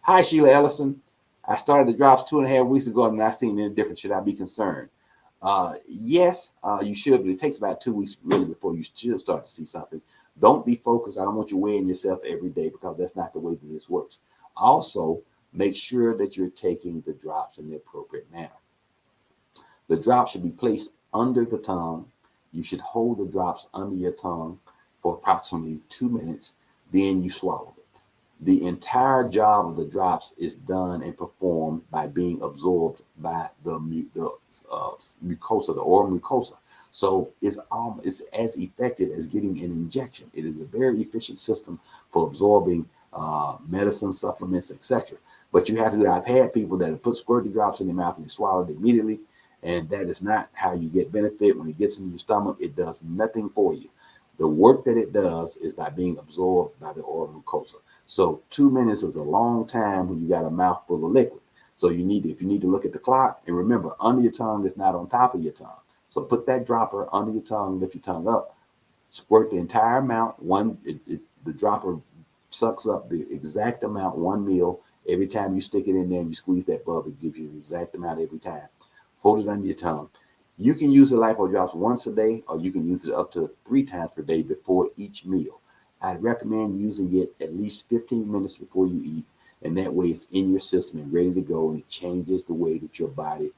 Hi, Sheila Ellison. I started the drops 2.5 weeks ago. I'm not seeing any difference. Should I be concerned? Yes, you should, but it takes about 2 weeks really before you should start to see something. Don't be focused. I don't want you weighing yourself every day because that's not the way that this works. Also, make sure that you're taking the drops in the appropriate manner. The drops should be placed under the tongue. You should hold the drops under your tongue for approximately 2 minutes. Then you swallow it. The entire job of the drops is done and performed by being absorbed by the mucosa, the oral mucosa. So it's as effective as getting an injection. It is a very efficient system for absorbing medicine, supplements, etc. But you have to. I've had people that have put squirty drops in their mouth and they swallowed it immediately, and that is not how you get benefit. When it gets into your stomach, it does nothing for you. The work that it does is by being absorbed by the oral mucosa. So 2 minutes is a long time when you got a mouthful of liquid. So if you need to look at the clock, and remember, under your tongue is not on top of your tongue. So put that dropper under your tongue, lift your tongue up, squirt the entire amount. The dropper sucks up the exact amount, 1 ml. Every time you stick it in there and you squeeze that bubble, it gives you the exact amount every time. Hold it under your tongue. You can use the Lipodrops once a day, or you can use it up to 3 times per day before each meal. I'd recommend using it at least 15 minutes before you eat, and that way it's in your system and ready to go, and it changes the way that your body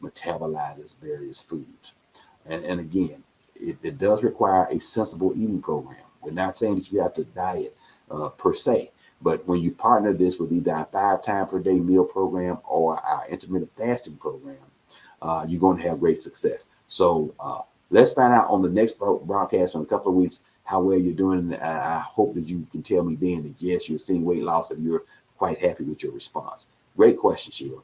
metabolizes various foods. And again, it does require a sensible eating program. We're not saying that you have to diet per se, but when you partner this with either our 5 times per day meal program or our intermittent fasting program, you're going to have great success. So let's find out on the next broadcast in a couple of weeks how well you're doing. And I hope that you can tell me then that yes, you're seeing weight loss and you're quite happy with your response. Great question, Sheila.